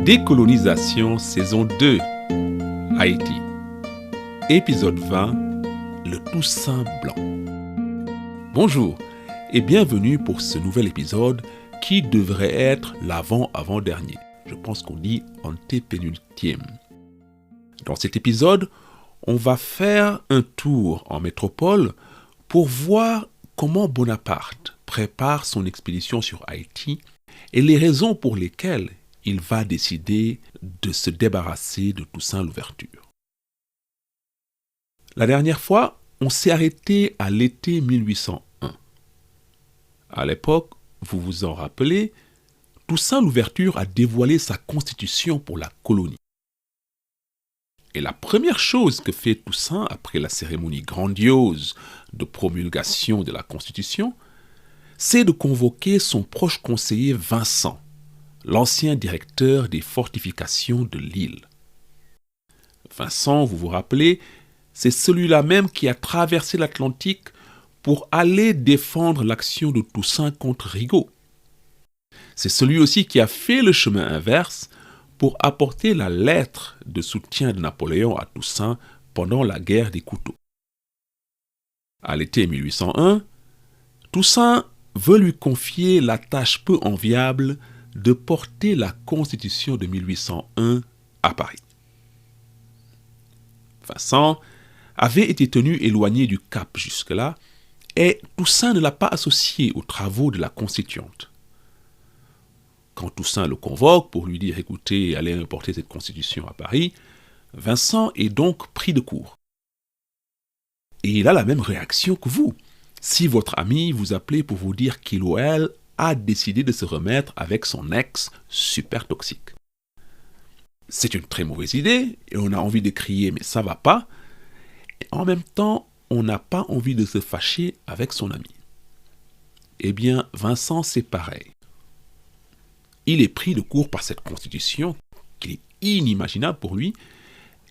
Décolonisation saison 2, Haïti. Épisode 20, le Toussaint blanc. Bonjour et bienvenue pour ce nouvel épisode qui devrait être l'avant-avant-dernier. Je pense qu'on dit antépénultième. Dans cet épisode, on va faire un tour en métropole pour voir comment Bonaparte prépare son expédition sur Haïti et les raisons pour lesquelles il va décider de se débarrasser de Toussaint Louverture. La dernière fois, on s'est arrêté à l'été 1801. À l'époque, vous vous en rappelez, Toussaint Louverture a dévoilé sa constitution pour la colonie. Et la première chose que fait Toussaint après la cérémonie grandiose de promulgation de la Constitution, c'est de convoquer son proche conseiller Vincent, l'ancien directeur des fortifications de l'île. Vincent, vous vous rappelez, c'est celui-là même qui a traversé l'Atlantique pour aller défendre l'action de Toussaint contre Rigaud. C'est celui aussi qui a fait le chemin inverse pour apporter la lettre de soutien de Napoléon à Toussaint pendant la guerre des couteaux. À l'été 1801, Toussaint veut lui confier la tâche peu enviable de porter la Constitution de 1801 à Paris. Vincent avait été tenu éloigné du Cap jusque-là et Toussaint ne l'a pas associé aux travaux de la Constituante. Quand Toussaint le convoque pour lui dire « Écoutez, allez importer cette Constitution à Paris », Vincent est donc pris de court. Et il a la même réaction que vous. Si votre ami vous appelait pour vous dire qu'il ou elle a décidé de se remettre avec son ex super toxique. C'est une très mauvaise idée et on a envie de crier mais ça va pas. Et en même temps, on n'a pas envie de se fâcher avec son ami. Eh bien, Vincent, c'est pareil. Il est pris de court par cette constitution qui est inimaginable pour lui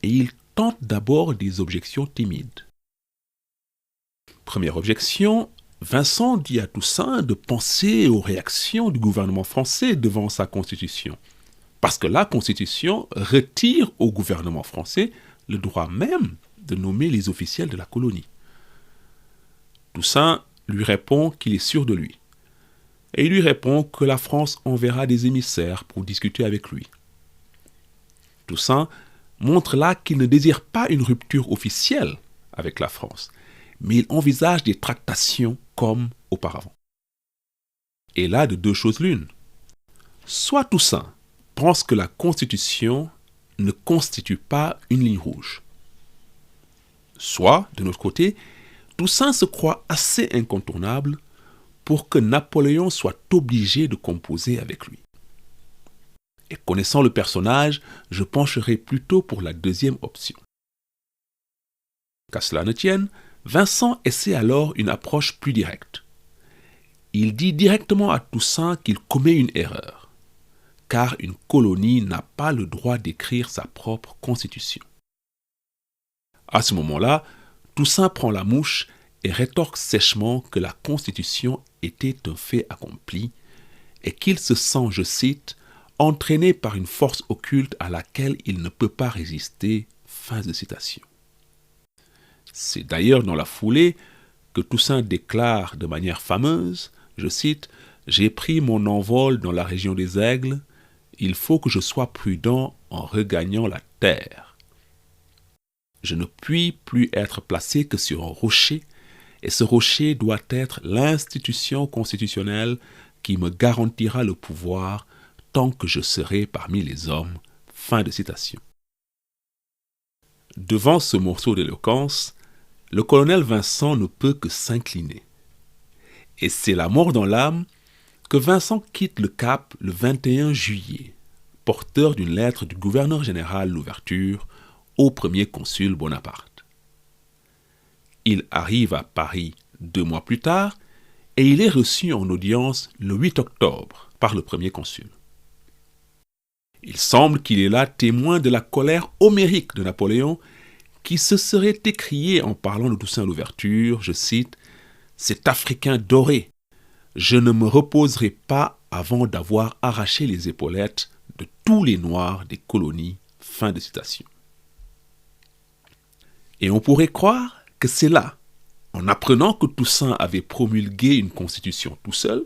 et il tente d'abord des objections timides. Première objection, Vincent dit à Toussaint de penser aux réactions du gouvernement français devant sa constitution. Parce que la constitution retire au gouvernement français le droit même de nommer les officiels de la colonie. Toussaint lui répond qu'il est sûr de lui. Et il lui répond que la France enverra des émissaires pour discuter avec lui. Toussaint montre là qu'il ne désire pas une rupture officielle avec la France, mais il envisage des tractations comme auparavant. Et là, de deux choses l'une. Soit Toussaint pense que la Constitution ne constitue pas une ligne rouge. Soit, de notre côté, Toussaint se croit assez incontournable pour que Napoléon soit obligé de composer avec lui. Et connaissant le personnage, je pencherai plutôt pour la deuxième option. Qu'à cela ne tienne, Vincent essaie alors une approche plus directe. Il dit directement à Toussaint qu'il commet une erreur, car une colonie n'a pas le droit d'écrire sa propre constitution. À ce moment-là, Toussaint prend la mouche et rétorque sèchement que la constitution était un fait accompli et qu'il se sent, je cite, entraîné par une force occulte à laquelle il ne peut pas résister. Fin de citation. C'est d'ailleurs dans la foulée que Toussaint déclare de manière fameuse, je cite, « J'ai pris mon envol dans la région des aigles, il faut que je sois prudent en regagnant la terre. Je ne puis plus être placé que sur un rocher, et ce rocher doit être l'institution constitutionnelle qui me garantira le pouvoir tant que je serai parmi les hommes. » Fin de citation. Devant ce morceau d'éloquence, le colonel Vincent ne peut que s'incliner. Et c'est la mort dans l'âme que Vincent quitte le Cap le 21 juillet, porteur d'une lettre du gouverneur général Louverture au premier consul Bonaparte. Il arrive à Paris 2 mois plus tard et il est reçu en audience le 8 octobre par le premier consul. Il semble qu'il est là témoin de la colère homérique de Napoléon qui se serait écrié en parlant de Toussaint Louverture, je cite, « Cet Africain doré, je ne me reposerai pas avant d'avoir arraché les épaulettes de tous les Noirs des colonies. Fin de citation. Et on pourrait croire que c'est là, en apprenant que Toussaint avait promulgué une constitution tout seul,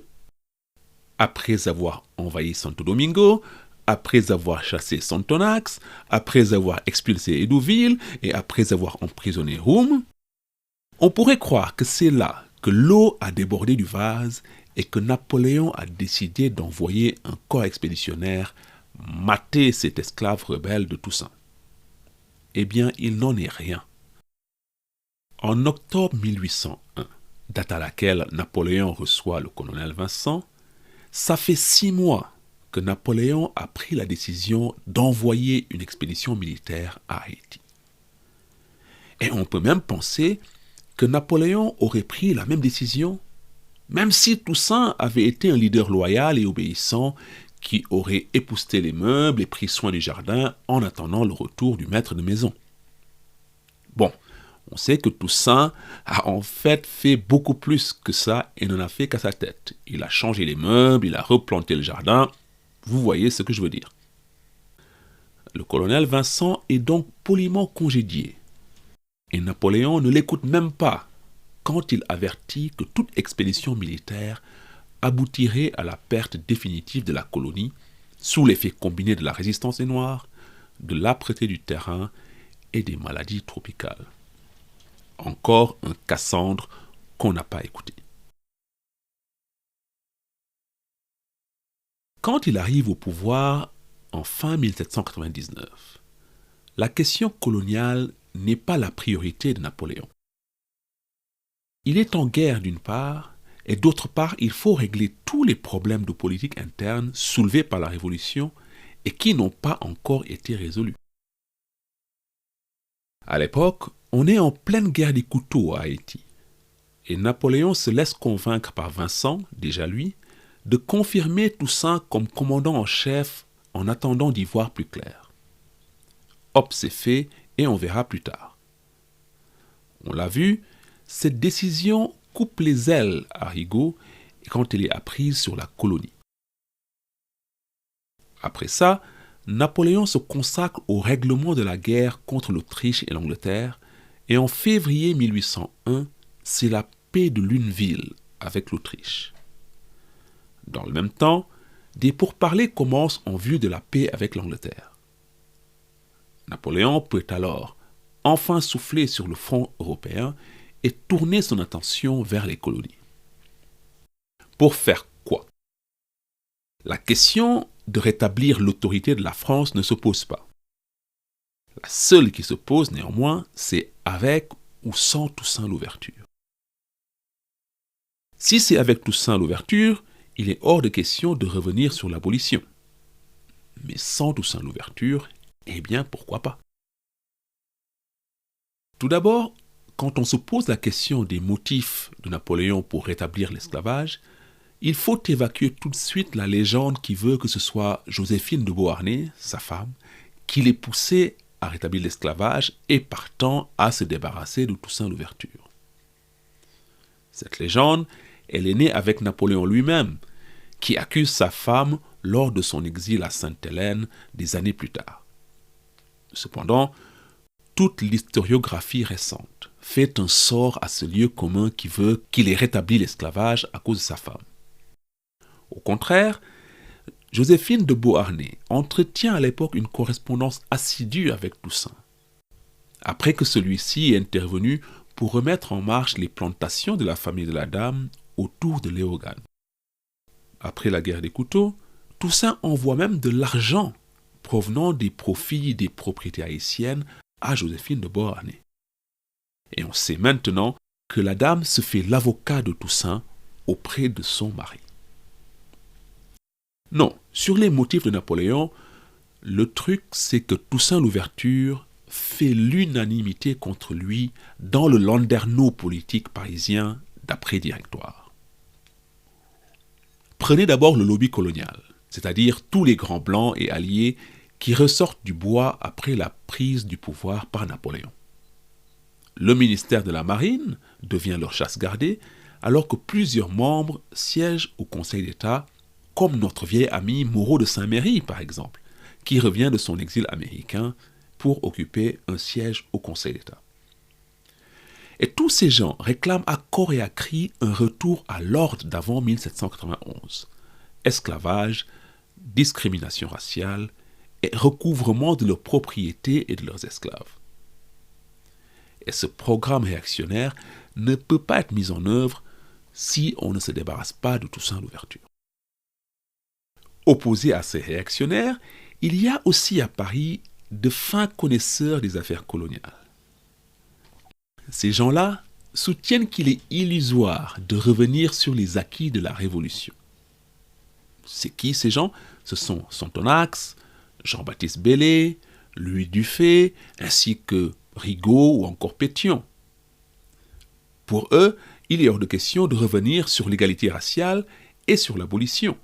après avoir envahi Santo Domingo, après avoir chassé Santonax, après avoir expulsé Edouville et après avoir emprisonné Roume, on pourrait croire que c'est là que l'eau a débordé du vase et que Napoléon a décidé d'envoyer un corps expéditionnaire mater cet esclave rebelle de Toussaint. Eh bien, il n'en est rien. En octobre 1801, date à laquelle Napoléon reçoit le colonel Vincent, ça fait 6 mois que Napoléon a pris la décision d'envoyer une expédition militaire à Haïti. Et on peut même penser que Napoléon aurait pris la même décision, même si Toussaint avait été un leader loyal et obéissant qui aurait épousseté les meubles et pris soin du jardin en attendant le retour du maître de maison. Bon, on sait que Toussaint a en fait beaucoup plus que ça et n'en a fait qu'à sa tête. Il a changé les meubles, il a replanté le jardin. Vous voyez ce que je veux dire. Le colonel Vincent est donc poliment congédié. Et Napoléon ne l'écoute même pas quand il avertit que toute expédition militaire aboutirait à la perte définitive de la colonie sous l'effet combiné de la résistance des Noirs, de l'âpreté du terrain et des maladies tropicales. Encore un Cassandre qu'on n'a pas écouté. Quand il arrive au pouvoir en fin 1799, la question coloniale n'est pas la priorité de Napoléon. Il est en guerre d'une part, et d'autre part, il faut régler tous les problèmes de politique interne soulevés par la Révolution et qui n'ont pas encore été résolus. À l'époque, on est en pleine guerre des couteaux à Haïti, et Napoléon se laisse convaincre par Vincent, déjà lui, de confirmer Toussaint comme commandant en chef en attendant d'y voir plus clair. Hop, c'est fait et on verra plus tard. On l'a vu, cette décision coupe les ailes à Rigaud quand elle est apprise sur la colonie. Après ça, Napoléon se consacre au règlement de la guerre contre l'Autriche et l'Angleterre et en février 1801, c'est la paix de Lunéville avec l'Autriche. Dans le même temps, des pourparlers commencent en vue de la paix avec l'Angleterre. Napoléon peut alors enfin souffler sur le front européen et tourner son attention vers les colonies. Pour faire quoi? La question de rétablir l'autorité de la France ne se pose pas. La seule qui se pose néanmoins, c'est avec ou sans Toussaint Louverture. Si c'est avec Toussaint Louverture, il est hors de question de revenir sur l'abolition. Mais sans Toussaint Louverture, eh bien pourquoi pas? Tout d'abord, quand on se pose la question des motifs de Napoléon pour rétablir l'esclavage, il faut évacuer tout de suite la légende qui veut que ce soit Joséphine de Beauharnais, sa femme, qui l'ait poussé à rétablir l'esclavage et partant à se débarrasser de Toussaint Louverture. Cette légende, elle est née avec Napoléon lui-même, qui accuse sa femme lors de son exil à Sainte-Hélène des années plus tard. Cependant, toute l'historiographie récente fait un sort à ce lieu commun qui veut qu'il ait rétabli l'esclavage à cause de sa femme. Au contraire, Joséphine de Beauharnais entretient à l'époque une correspondance assidue avec Toussaint. Après que celui-ci est intervenu pour remettre en marche les plantations de la famille de la dame autour de Léogane. Après la guerre des couteaux, Toussaint envoie même de l'argent provenant des profits des propriétés haïtiennes à Joséphine de Beauharnais. Et on sait maintenant que la dame se fait l'avocat de Toussaint auprès de son mari. Non, sur les motifs de Napoléon, le truc c'est que Toussaint Louverture fait l'unanimité contre lui dans le landerneau politique parisien d'après-Directoire. Prenez d'abord le lobby colonial, c'est-à-dire tous les grands blancs et alliés qui ressortent du bois après la prise du pouvoir par Napoléon. Le ministère de la Marine devient leur chasse gardée, alors que plusieurs membres siègent au Conseil d'État, comme notre vieil ami Moreau de Saint-Méry, par exemple, qui revient de son exil américain pour occuper un siège au Conseil d'État. Et tous ces gens réclament à corps et à cri un retour à l'ordre d'avant 1791. Esclavage, discrimination raciale et recouvrement de leurs propriétés et de leurs esclaves. Et ce programme réactionnaire ne peut pas être mis en œuvre si on ne se débarrasse pas de Toussaint Louverture. Opposé à ces réactionnaires, il y a aussi à Paris de fins connaisseurs des affaires coloniales. Ces gens-là soutiennent qu'il est illusoire de revenir sur les acquis de la Révolution. C'est qui ces gens? Ce sont Sonthonax, Jean-Baptiste Bellay, Louis Dufay, ainsi que Rigaud ou encore Pétion. Pour eux, il est hors de question de revenir sur l'égalité raciale et sur l'abolition.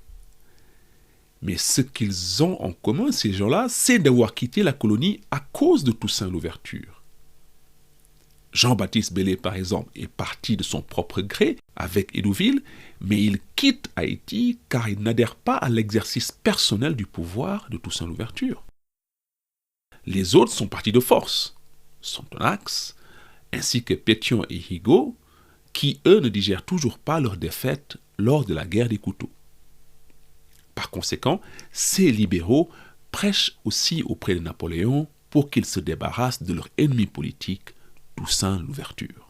Mais ce qu'ils ont en commun, ces gens-là, c'est d'avoir quitté la colonie à cause de Toussaint Louverture. Jean-Baptiste Bellay, par exemple, est parti de son propre gré avec Hédouville, mais il quitte Haïti car il n'adhère pas à l'exercice personnel du pouvoir de Toussaint Louverture. Les autres sont partis de force, Sonthonax, ainsi que Pétion et Rigaud, qui, eux, ne digèrent toujours pas leur défaite lors de la guerre des couteaux. Par conséquent, ces libéraux prêchent aussi auprès de Napoléon pour qu'il se débarrasse de leur ennemi politique, Toussaint Louverture.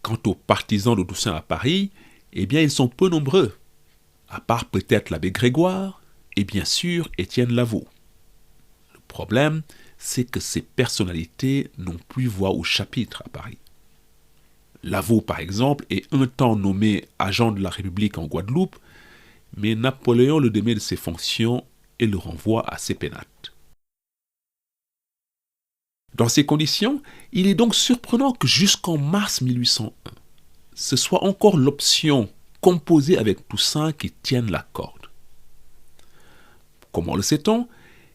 Quant aux partisans de Toussaint à Paris, eh bien, ils sont peu nombreux, à part peut-être l'abbé Grégoire et bien sûr Étienne Lavaux. Le problème, c'est que ces personnalités n'ont plus voix au chapitre à Paris. Lavaux, par exemple, est un temps nommé agent de la République en Guadeloupe, mais Napoléon le démet de ses fonctions et le renvoie à ses pénates. Dans ces conditions, il est donc surprenant que jusqu'en mars 1801, ce soit encore l'option composée avec Toussaint qui tienne la corde. Comment le sait-on?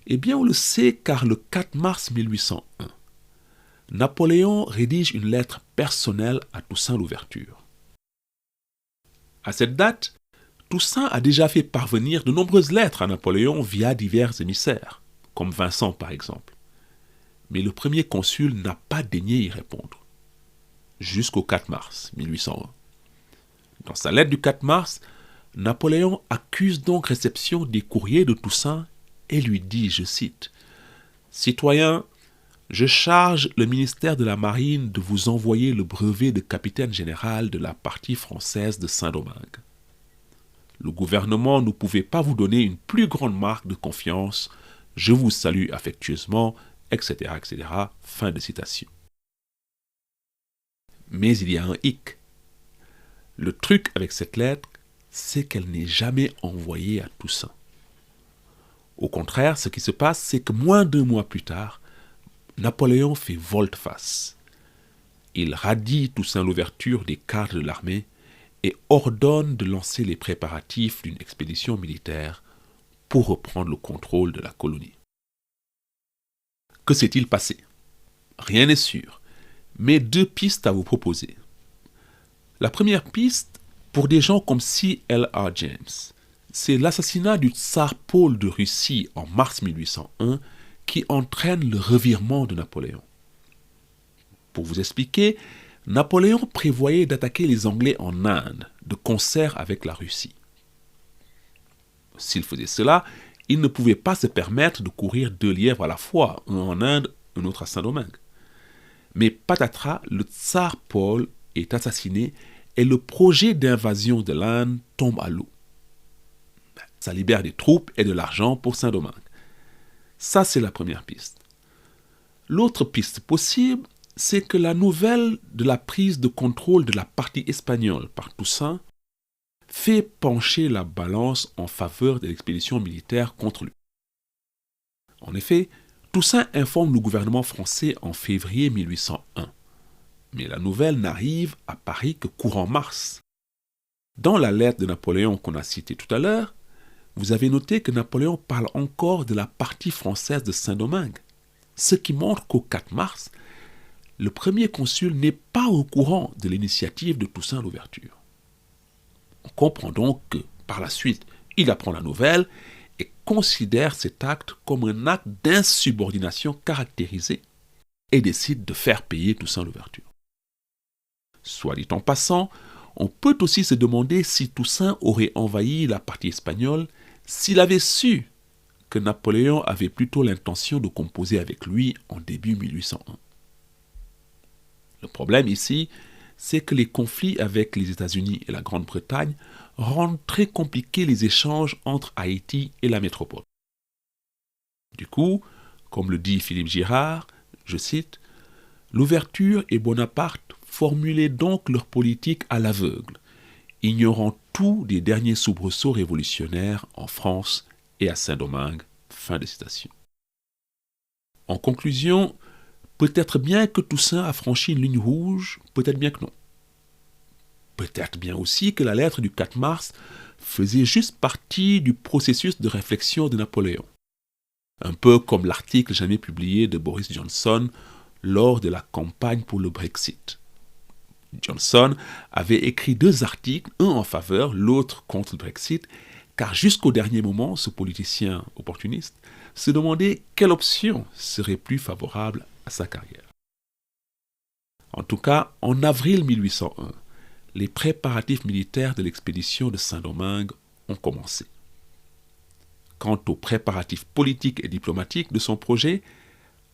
Eh bien, on le sait car le 4 mars 1801, Napoléon rédige une lettre personnelle à Toussaint Louverture. À cette date, Toussaint a déjà fait parvenir de nombreuses lettres à Napoléon via divers émissaires, comme Vincent par exemple. Mais le premier consul n'a pas daigné y répondre, jusqu'au 4 mars 1801. Dans sa lettre du 4 mars, Napoléon accuse donc réception des courriers de Toussaint et lui dit, je cite, « Citoyen, je charge le ministère de la Marine de vous envoyer le brevet de capitaine général de la partie française de Saint-Domingue. Le gouvernement ne pouvait pas vous donner une plus grande marque de confiance. Je vous salue affectueusement, etc., etc. » Fin de citation. Mais il y a un hic. Le truc avec cette lettre, c'est qu'elle n'est jamais envoyée à Toussaint. Au contraire, ce qui se passe, c'est que moins d'1 mois plus tard, Napoléon fait volte-face. Il radie Toussaint Louverture des cadres de l'armée et ordonne de lancer les préparatifs d'une expédition militaire pour reprendre le contrôle de la colonie. Que s'est-il passé? Rien n'est sûr, mais 2 pistes à vous proposer. La première piste, pour des gens comme C.L.R. James, c'est l'assassinat du tsar Paul de Russie en mars 1801 qui entraîne le revirement de Napoléon. Pour vous expliquer, Napoléon prévoyait d'attaquer les Anglais en Inde, de concert avec la Russie. S'il faisait cela, il ne pouvait pas se permettre de courir 2 lièvres à la fois, un en Inde, un autre à Saint-Domingue. Mais patatras, le tsar Paul est assassiné et le projet d'invasion de l'Inde tombe à l'eau. Ça libère des troupes et de l'argent pour Saint-Domingue. Ça, c'est la première piste. L'autre piste possible, c'est que la nouvelle de la prise de contrôle de la partie espagnole par Toussaint fait pencher la balance en faveur de l'expédition militaire contre lui. En effet, Toussaint informe le gouvernement français en février 1801, mais la nouvelle n'arrive à Paris que courant mars. Dans la lettre de Napoléon qu'on a citée tout à l'heure, vous avez noté que Napoléon parle encore de la partie française de Saint-Domingue, ce qui montre qu'au 4 mars, le premier consul n'est pas au courant de l'initiative de Toussaint Louverture. On comprend donc que, Par la suite, il apprend la nouvelle et considère cet acte comme un acte d'insubordination caractérisé et décide de faire payer Toussaint Louverture. Soit dit en passant, on peut aussi se demander si Toussaint aurait envahi la partie espagnole s'il avait su que Napoléon avait plutôt l'intention de composer avec lui en début 1801. Le problème ici, c'est que les conflits avec les États-Unis et la Grande-Bretagne rendent très compliqués les échanges entre Haïti et la métropole. Du coup, comme le dit Philippe Girard, je cite, « Louverture et Bonaparte formulaient donc leur politique à l'aveugle, ignorant tout des derniers soubresauts révolutionnaires en France et à Saint-Domingue. » Fin de citation. En conclusion, peut-être bien que Toussaint a franchi une ligne rouge, peut-être bien que non. Peut-être bien aussi que la lettre du 4 mars faisait juste partie du processus de réflexion de Napoléon. Un peu comme l'article jamais publié de Boris Johnson lors de la campagne pour le Brexit. Johnson avait écrit 2 articles, un en faveur, l'autre contre le Brexit, car jusqu'au dernier moment, ce politicien opportuniste se demandait quelle option serait plus favorable à sa carrière. En tout cas, en avril 1801, les préparatifs militaires de l'expédition de Saint-Domingue ont commencé. Quant aux préparatifs politiques et diplomatiques de son projet,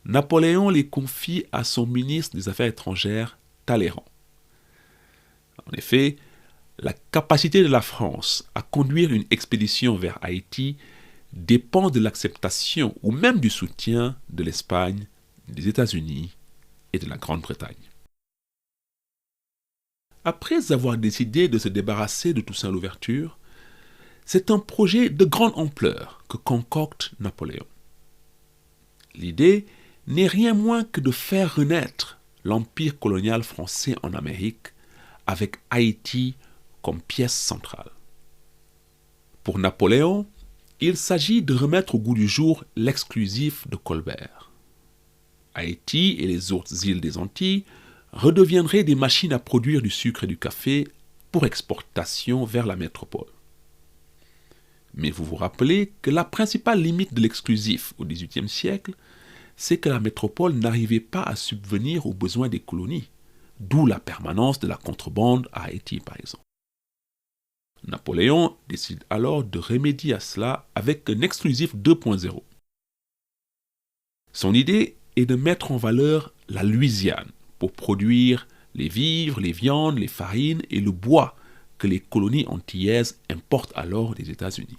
Napoléon les confie à son ministre des Affaires étrangères, Talleyrand. En effet, la capacité de la France à conduire une expédition vers Haïti dépend de l'acceptation ou même du soutien de l'Espagne, des États-Unis et de la Grande-Bretagne. Après avoir décidé de se débarrasser de Toussaint Louverture, c'est un projet de grande ampleur que concocte Napoléon. L'idée n'est rien moins que de faire renaître l'empire colonial français en Amérique avec Haïti comme pièce centrale. Pour Napoléon, il s'agit de remettre au goût du jour l'exclusif de Colbert. Haïti et les autres îles des Antilles redeviendraient des machines à produire du sucre et du café pour exportation vers la métropole. Mais vous vous rappelez que la principale limite de l'exclusif au XVIIIe siècle, c'est que la métropole n'arrivait pas à subvenir aux besoins des colonies, d'où la permanence de la contrebande à Haïti par exemple. Napoléon décide alors de remédier à cela avec un exclusif 2.0. Son idée est de mettre en valeur la Louisiane pour produire les vivres, les viandes, les farines et le bois que les colonies antillaises importent alors des États-Unis.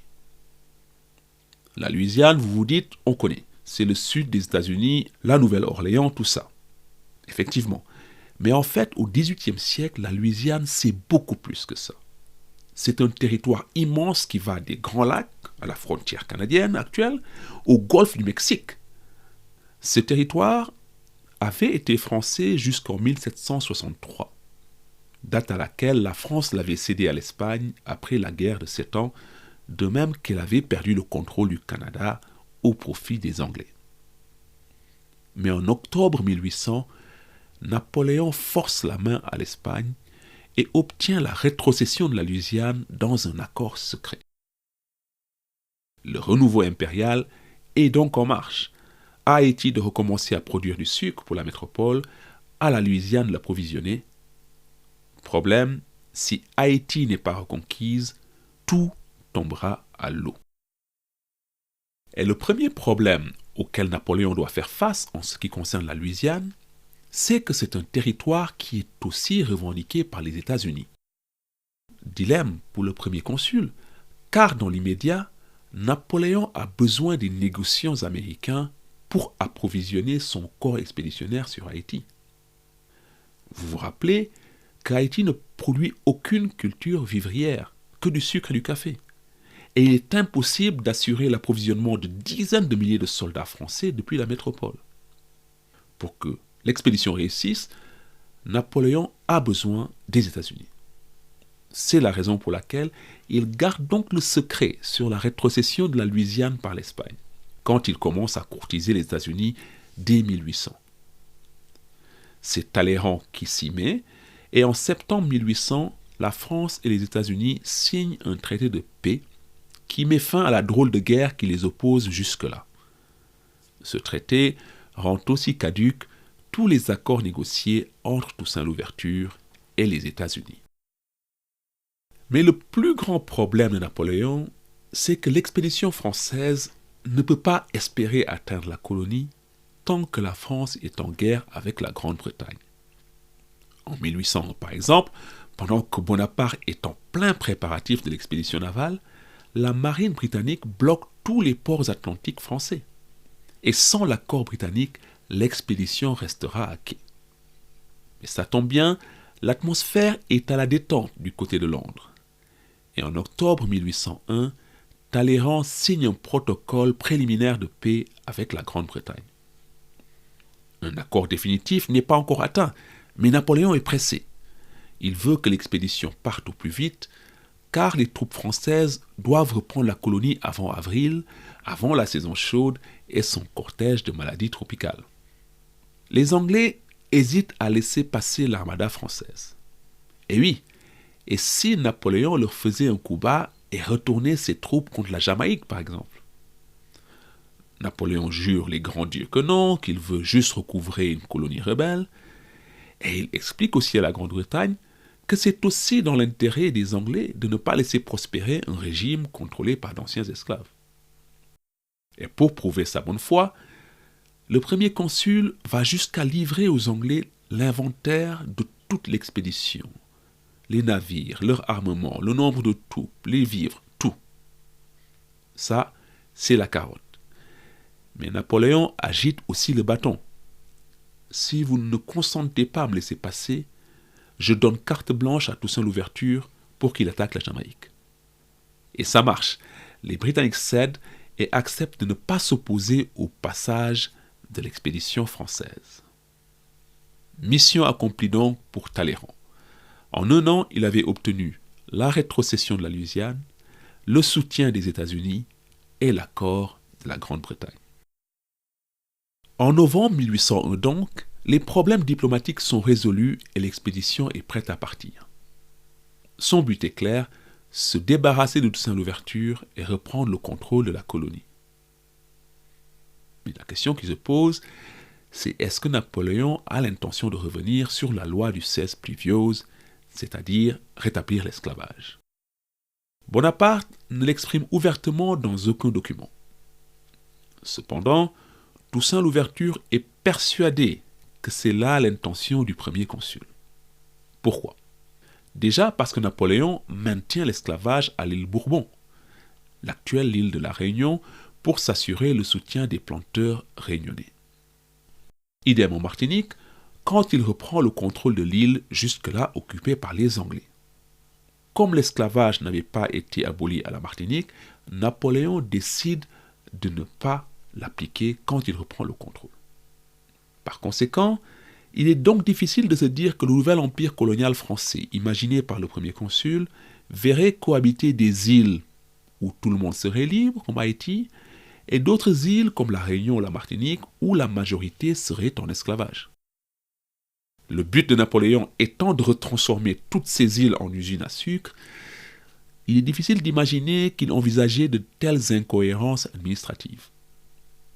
La Louisiane, vous vous dites, on connaît. C'est le sud des États-Unis, la Nouvelle-Orléans, tout ça. Effectivement. Mais en fait, au XVIIIe siècle, la Louisiane, c'est beaucoup plus que ça. C'est un territoire immense qui va des Grands Lacs, à la frontière canadienne actuelle, au golfe du Mexique. Ce territoire avait été français jusqu'en 1763, date à laquelle la France l'avait cédé à l'Espagne après la guerre de 7 ans, de même qu'elle avait perdu le contrôle du Canada au profit des Anglais. Mais en octobre 1800, Napoléon force la main à l'Espagne et obtient la rétrocession de la Louisiane dans un accord secret. Le renouveau impérial est donc en marche. À Haïti de recommencer à produire du sucre pour la métropole, à la Louisiane de l'approvisionner. Problème, si Haïti n'est pas reconquise, tout tombera à l'eau. Et le premier problème auquel Napoléon doit faire face en ce qui concerne la Louisiane, c'est que c'est un territoire qui est aussi revendiqué par les États-Unis. Dilemme pour le premier consul, car dans l'immédiat, Napoléon a besoin des négociants américains pour approvisionner son corps expéditionnaire sur Haïti. Vous vous rappelez qu'Haïti ne produit aucune culture vivrière, que du sucre et du café. Et il est impossible d'assurer l'approvisionnement de dizaines de milliers de soldats français depuis la métropole. Pour que l'expédition réussisse, Napoléon a besoin des États-Unis. C'est la raison pour laquelle il garde donc le secret sur la rétrocession de la Louisiane par l'Espagne, quand il commence à courtiser les États-Unis dès 1800. C'est Talleyrand qui s'y met, et en septembre 1800, la France et les États-Unis signent un traité de paix qui met fin à la drôle de guerre qui les oppose jusque-là. Ce traité rend aussi caducs tous les accords négociés entre Toussaint Louverture et les États-Unis. Mais le plus grand problème de Napoléon, c'est que l'expédition française ne peut pas espérer atteindre la colonie tant que la France est en guerre avec la Grande-Bretagne. En 1800, par exemple, pendant que Bonaparte est en plein préparatif de l'expédition navale, la marine britannique bloque tous les ports atlantiques français. Et sans l'accord britannique, l'expédition restera à quai. Mais ça tombe bien, l'atmosphère est à la détente du côté de Londres. Et en octobre 1801, Talleyrand signe un protocole préliminaire de paix avec la Grande-Bretagne. Un accord définitif n'est pas encore atteint, mais Napoléon est pressé. Il veut que l'expédition parte au plus vite, car les troupes françaises doivent reprendre la colonie avant avril, avant la saison chaude et son cortège de maladies tropicales. Les Anglais hésitent à laisser passer l'armada française. Et oui, et si Napoléon leur faisait un coup bas et retournait ses troupes contre la Jamaïque, par exemple? Napoléon jure les grands dieux que non, qu'il veut juste recouvrer une colonie rebelle, et il explique aussi à la Grande-Bretagne que c'est aussi dans l'intérêt des Anglais de ne pas laisser prospérer un régime contrôlé par d'anciens esclaves. Et pour prouver sa bonne foi, le premier consul va jusqu'à livrer aux Anglais l'inventaire de toute l'expédition. Les navires, leur armement, le nombre de troupes, les vivres, tout. Ça, c'est la carotte. Mais Napoléon agite aussi le bâton. Si vous ne consentez pas à me laisser passer, je donne carte blanche à Toussaint Louverture pour qu'il attaque la Jamaïque. Et ça marche. Les Britanniques cèdent et acceptent de ne pas s'opposer au passage de l'expédition française. Mission accomplie donc pour Talleyrand. En un an, il avait obtenu la rétrocession de la Louisiane, le soutien des États-Unis et l'accord de la Grande-Bretagne. En novembre 1801 donc, les problèmes diplomatiques sont résolus et l'expédition est prête à partir. Son but est clair, se débarrasser de Toussaint Louverture et reprendre le contrôle de la colonie. Mais la question qui se pose, c'est est-ce que Napoléon a l'intention de revenir sur la loi du 16 Pluviose, c'est-à-dire rétablir l'esclavage? Bonaparte ne l'exprime ouvertement dans aucun document. Cependant, Toussaint Louverture est persuadé que c'est là l'intention du premier consul. Pourquoi? Déjà parce que Napoléon maintient l'esclavage à l'île Bourbon, l'actuelle île de la Réunion, pour s'assurer le soutien des planteurs réunionnais. Idem en Martinique, quand il reprend le contrôle de l'île jusque-là occupée par les Anglais. Comme l'esclavage n'avait pas été aboli à la Martinique, Napoléon décide de ne pas l'appliquer quand il reprend le contrôle. Par conséquent, il est donc difficile de se dire que le nouvel empire colonial français, imaginé par le premier consul, verrait cohabiter des îles où tout le monde serait libre, comme Haïti, et d'autres îles comme la Réunion ou la Martinique, où la majorité serait en esclavage. Le but de Napoléon étant de retransformer toutes ces îles en usines à sucre, il est difficile d'imaginer qu'il envisageait de telles incohérences administratives.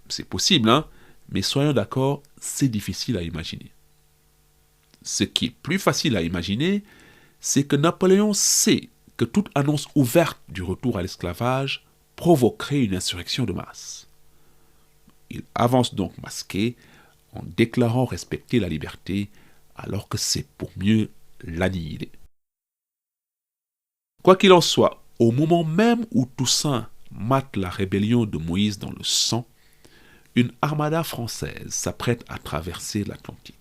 C'est possible, mais soyons d'accord, c'est difficile à imaginer. Ce qui est plus facile à imaginer, c'est que Napoléon sait que toute annonce ouverte du retour à l'esclavage provoquerait une insurrection de masse. Il avance donc masqué en déclarant respecter la liberté alors que c'est pour mieux l'annihiler. Quoi qu'il en soit, au moment même où Toussaint mate la rébellion de Moïse dans le sang, une armada française s'apprête à traverser l'Atlantique.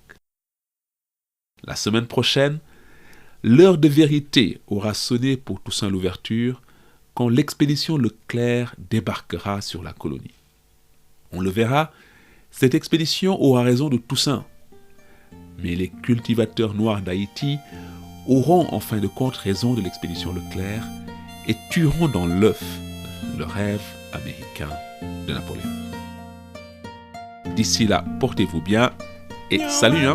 La semaine prochaine, l'heure de vérité aura sonné pour Toussaint Louverture quand l'expédition Leclerc débarquera sur la colonie. On le verra, cette expédition aura raison de Toussaint. Mais les cultivateurs noirs d'Haïti auront en fin de compte raison de l'expédition Leclerc et tueront dans l'œuf le rêve américain de Napoléon. D'ici là, portez-vous bien et salut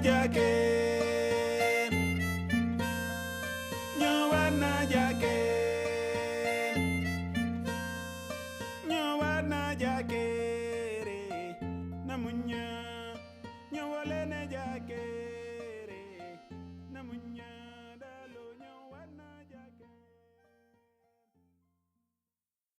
jake ñëwaat na jake ñëwaat na jake re na muña ñëwale na jake